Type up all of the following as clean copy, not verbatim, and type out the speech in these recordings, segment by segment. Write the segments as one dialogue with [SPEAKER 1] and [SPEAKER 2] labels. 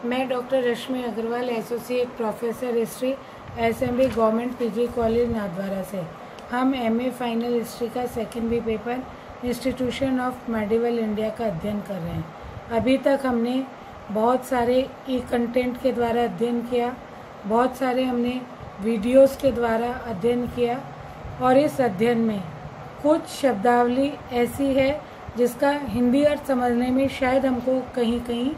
[SPEAKER 1] मैं doctor Rashmi Agarwal, associate professor history, SMB government PG college Nathdwara से। हम एमए फाइनल हिस्ट्री का second B paper institution of medieval India का अध्ययन कर रहे हैं। अभी तक हमने बहुत सारे ई कंटेंट के द्वारा अध्ययन किया, बहुत सारे हमने वीडियोस के द्वारा अध्ययन किया और इस अध्ययन में कुछ शब्दावली ऐसी है जिसका हिंदी अर्थ समझने में शायद हमको कहीं कहीं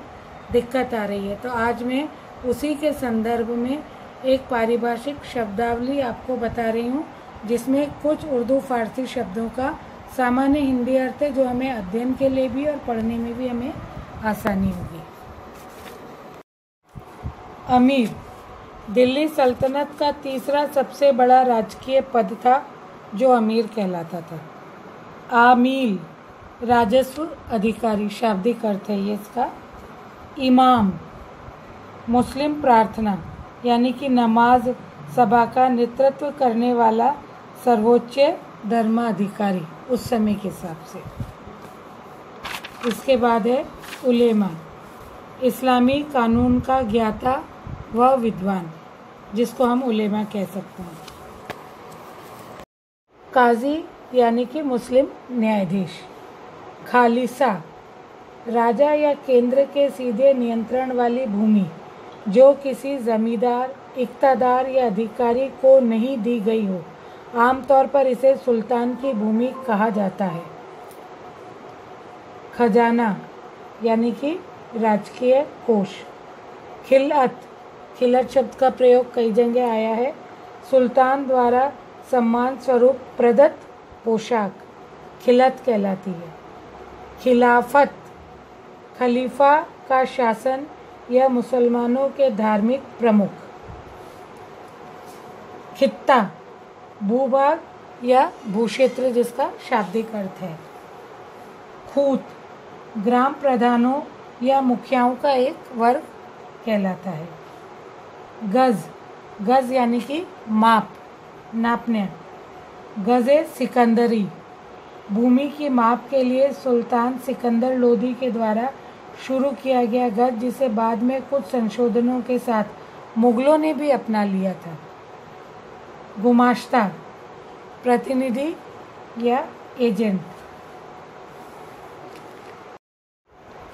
[SPEAKER 1] दिक्कत आ रही है। तो आज मैं उसी के संदर्भ में एक पारिभाषिक शब्दावली आपको बता रही हूँ, जिसमें कुछ उर्दू फारसी शब्दों का सामान्य हिंदी अर्थ है, जो हमें अध्ययन के लिए भी और पढ़ने में भी हमें आसानी होगी। अमीर दिल्ली सल्तनत का तीसरा सबसे बड़ा राजकीय पद था, जो अमीर कहलाता था। आमील राजस्व अधिकारी, शाब्दिक अर्थ है ये इसका। इमाम मुस्लिम प्रार्थना यानी कि नमाज सभा का नेतृत्व करने वाला सर्वोच्च धर्माधिकारी उस समय के हिसाब से। इसके बाद है उलेमा, इस्लामी कानून का ज्ञाता व विद्वान, जिसको हम उलेमा कह सकते हैं। काजी यानी कि मुस्लिम न्यायाधीश। खालिसा राजा या केंद्र के सीधे नियंत्रण वाली भूमि जो किसी जमींदार, इक़्तिदार या अधिकारी को नहीं दी गई हो। आमतौर पर इसे सुल्तान की भूमि कहा जाता है। खजाना यानी कि राजकीय कोष। खिलअत, खिलअत शब्द का प्रयोग कई जगह आया है। सुल्तान द्वारा सम्मान स्वरूप प्रदत्त पोशाक खिलअत कहलाती है। खिलाफत खलीफा का शासन या मुसलमानों के धार्मिक प्रमुख। खित्ता भूभाग या भूक्षेत्र, जिसका शाब्दिक अर्थ है। खूत ग्राम प्रधानों या मुखियाओं का एक वर्ग कहलाता है। गज, गज यानी कि माप, नापने। गजे सिकंदरी भूमि की माप के लिए सुल्तान सिकंदर लोदी के द्वारा शुरू किया गया गज, जिसे बाद में कुछ संशोधनों के साथ मुगलों ने भी अपना लिया था। गुमाश्ता प्रतिनिधि या एजेंट।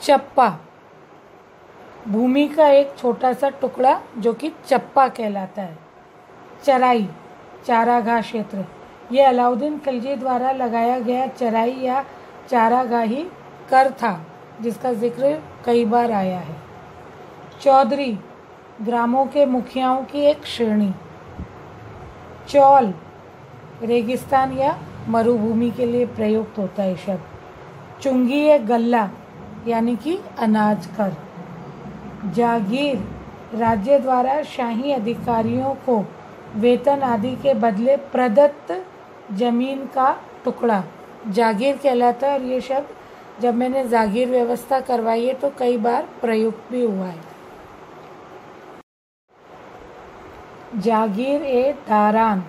[SPEAKER 1] चप्पा भूमि का एक छोटा सा टुकड़ा जो कि चप्पा कहलाता है। चराई चारागाह क्षेत्र, यह अलाउद्दीन खिलजी द्वारा लगाया गया चराई या चारागाही कर था, जिसका जिक्र कई बार आया है। चौधरी ग्रामों के मुखियाओं की एक श्रेणी। चौल रेगिस्तान या मरुभूमि के लिए प्रयुक्त होता है शब्द। चुंगी या गल्ला यानी कि अनाज कर। जागीर राज्य द्वारा शाही अधिकारियों को वेतन आदि के बदले प्रदत्त जमीन का टुकड़ा जागीर कहलाता है। और ये शब्द जब मैंने जागीर व्यवस्था करवाई है तो कई बार प्रयुक्त भी हुआ है। जागीर ए दारान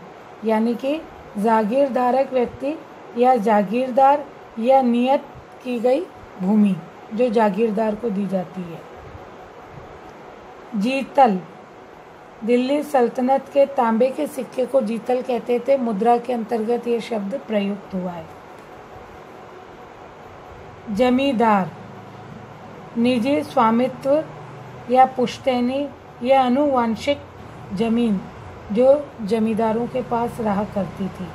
[SPEAKER 1] यानी कि जागीरदारक व्यक्ति या जागीरदार या नियत की गई भूमि जो जागीरदार को दी जाती है। जीतल दिल्ली सल्तनत के तांबे के सिक्के को जीतल कहते थे। मुद्रा के अंतर्गत ये शब्द प्रयुक्त हुआ है। जमींदार निजी स्वामित्व या पुश्तैनी या आनुवंशिक जमीन जो जमींदारों के पास रहा करती थी।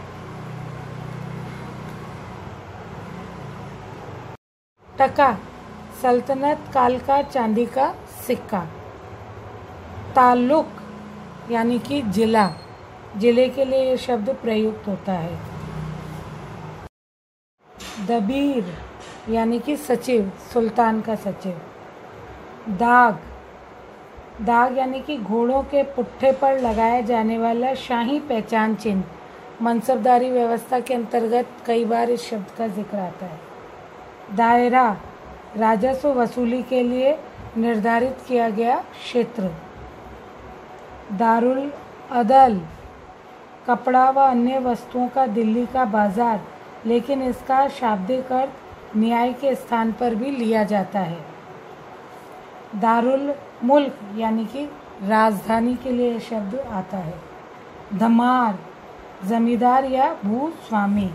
[SPEAKER 1] टका सल्तनत काल का चांदी का सिक्का। ताल्लुक यानी कि जिला, जिले के लिए यह शब्द प्रयुक्त होता है। दबीर यानी कि सचिव, सुल्तान का सचिव। दाग, दाग यानी कि घोड़ों के पुट्ठे पर लगाया जाने वाला शाही पहचान चिन्ह। मनसबदारी व्यवस्था के अंतर्गत कई बार इस शब्द का जिक्र आता है। दायरा राजस्व वसूली के लिए निर्धारित किया गया क्षेत्र। दारुल अदल कपड़ा व अन्य वस्तुओं का दिल्ली का बाजार, लेकिन इसका शाब्दिक अर्थ न्याय के स्थान पर भी लिया जाता है। दारुल मुल्क यानी कि राजधानी के लिए शब्द आता है। धमार जमींदार या भूस्वामी।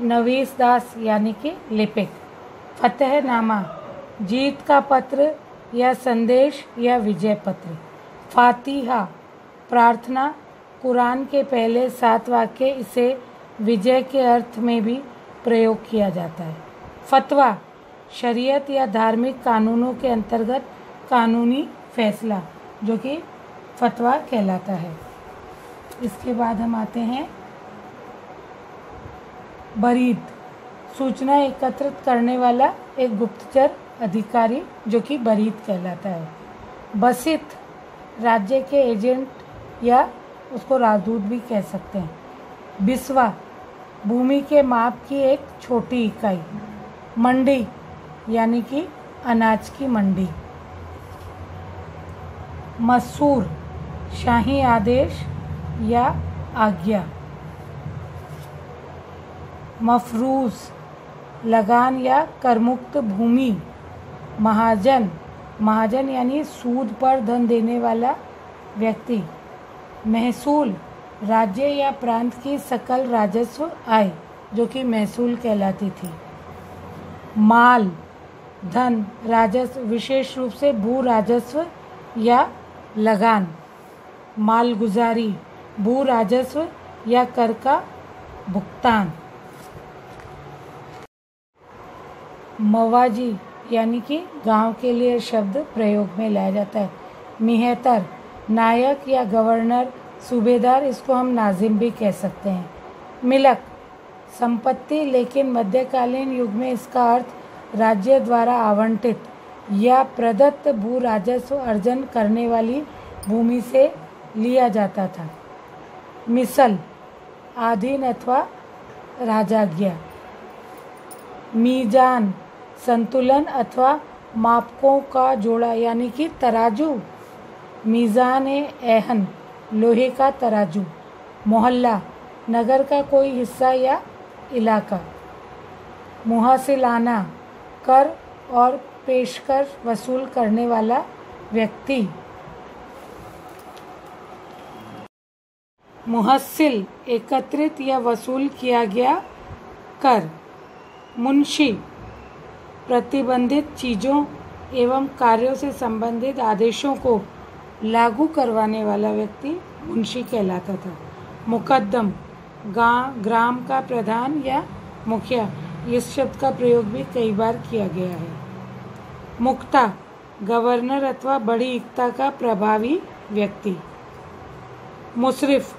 [SPEAKER 1] नवीसदास यानी कि लिपिक। फतेहनामा जीत का पत्र या संदेश या विजय पत्र। फातिहा प्रार्थना। कुरान के पहले 7 वाक्य इसे विजय के अर्थ में भी प्रयोग किया जाता है। फतवा शरीयत या धार्मिक कानूनों के अंतर्गत कानूनी फैसला जो कि फतवा कहलाता है। इसके बाद हम आते हैं बरीद, सूचना एकत्रित करने वाला एक गुप्तचर अधिकारी जो कि बरीद कहलाता है। बसित राज्य के एजेंट या उसको राजदूत भी कह सकते हैं। बिस्वा भूमि के माप की एक छोटी इकाई। मंडी यानी कि अनाज की मंडी। मसूर शाही आदेश या आज्ञा। मफरूज लगान या करमुक्त भूमि। महाजन महाजन यानी सूद पर धन देने वाला व्यक्ति। महसूल राज्य या प्रांत की सकल राजस्व आय जो कि महसूल कहलाती थी। माल धन राजस्व विशेष रूप से भू राजस्व या लगान। मालगुजारी भू राजस्व या कर का भुगतान। मवाजी यानी कि गांव के लिए शब्द प्रयोग में लाया जाता है। मिहतर नायक या गवर्नर सूबेदार, इसको हम नाजिम भी कह सकते हैं। मिलक संपत्ति, लेकिन मध्यकालीन युग में इसका अर्थ राज्य द्वारा आवंटित या प्रदत्त भू राजस्व अर्जन करने वाली भूमि से लिया जाता था। मिसल आधीन अथवा राजाज्ञा। मीजान संतुलन अथवा मापकों का जोड़ा यानी कि तराजू। मीज़ान एहन लोहे का तराजू। मोहल्ला नगर का कोई हिस्सा या इलाका। मुहासिलाना कर और पेशकर वसूल करने वाला व्यक्ति। मुहस्सिल एकत्रित या वसूल किया गया कर। मुंशी प्रतिबंधित चीज़ों एवं कार्यों से संबंधित आदेशों को लागू करवाने वाला व्यक्ति मुंशी कहलाता था। मुकद्दम ग्राम का प्रधान या मुखिया, इस शब्द का प्रयोग भी कई बार किया गया है। मुक्ता गवर्नर अथवा बड़ी एकता का प्रभावी व्यक्ति। मुसरिफ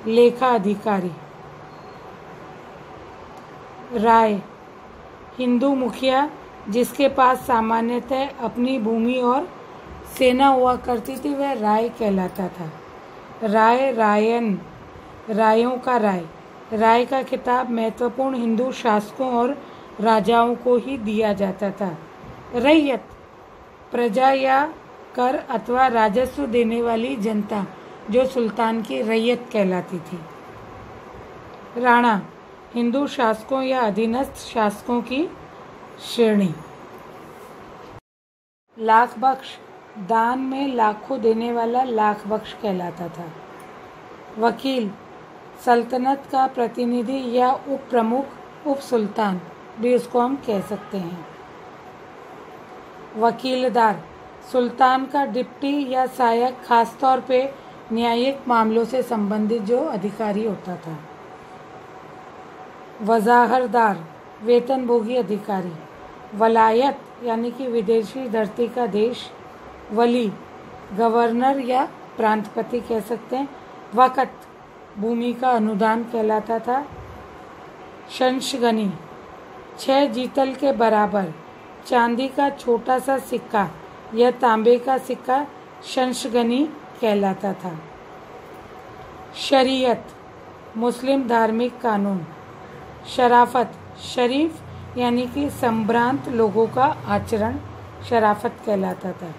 [SPEAKER 1] लेखा अधिकारी। राय हिंदू मुखिया जिसके पास सामान्यतः अपनी भूमि और सेना हुआ करती थी, वह राय कहलाता था। राय रायन रायों का राय। राय का खिताब महत्वपूर्ण हिंदू शासकों और राजाओं को ही दिया जाता था। रैयत प्रजा या कर अथवा राजस्व देने वाली जनता जो सुल्तान की रैयत कहलाती थी। राणा हिंदू शासकों या अधीनस्थ शासकों की श्रेणी। लाख बख्श दान में लाखों देने वाला लाख बख्श कहलाता था। वकील सल्तनत का प्रतिनिधि या उप प्रमुख उप सुल्तान भी उसको हम कह सकते हैं। वकीलदार सुल्तान का डिप्टी या सहायक, खासतौर पे न्यायिक मामलों से संबंधित जो अधिकारी होता था। वजाहरदार वेतनभोगी अधिकारी। वलायत यानी कि विदेशी धरती का देश। वली गवर्नर या प्रांतपति कह सकते हैं। वक़्त भूमि का अनुदान कहलाता था। शंशगनी 6 जीतल के बराबर चांदी का छोटा सा सिक्का या तांबे का सिक्का शंशगनी कहलाता था। शरीयत मुस्लिम धार्मिक कानून। शराफत शरीफ यानी कि संभ्रांत लोगों का आचरण शराफत कहलाता था।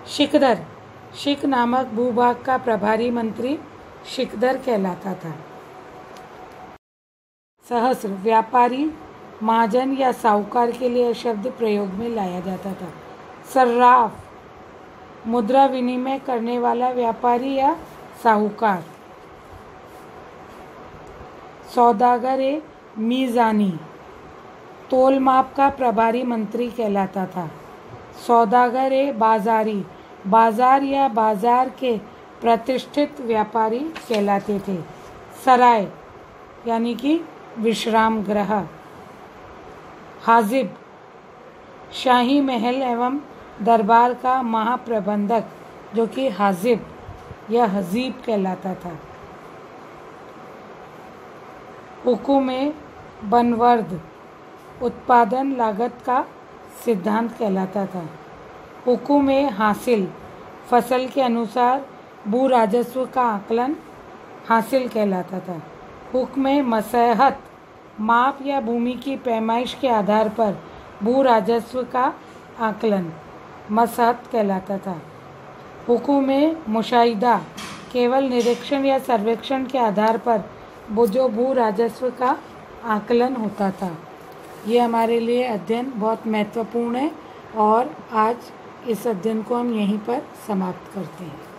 [SPEAKER 1] शिकदर शिक नामक भूभाग का प्रभारी मंत्री शिकदर कहलाता था। सहस्र व्यापारी महाजन या साहूकार के लिए यह शब्द प्रयोग में लाया जाता था। सर्राफ, मुद्रा विनिमय करने वाला व्यापारी या साहूकार। सौदागर ए मीज़ानी, तोल माप का प्रभारी मंत्री कहलाता था। सौदागर ए बाजारी, बाजार या बाजार के प्रतिष्ठित व्यापारी कहलाते थे। सराय यानी कि विश्राम गृह। हाजिब, शाही महल एवं दरबार का महाप्रबंधक, जो कि हाजिब या हजीब कहलाता था। हुकुम बनवर्द, उत्पादन लागत का सिद्धांत कहलाता था। हुकुम हासिल, फसल के अनुसार भू राजस्व का आकलन हासिल कहलाता था। हुक्म मसहत, माप या भूमि की पैमाइश के आधार पर भू राजस्व का आकलन मसहत कहलाता था। हुकुम मुशाहिदा, केवल निरीक्षण या सर्वेक्षण के आधार पर जो भू राजस्व का आकलन होता था। ये हमारे लिए अध्ययन बहुत महत्वपूर्ण है और आज इस अध्ययन को हम यहीं पर समाप्त करते हैं।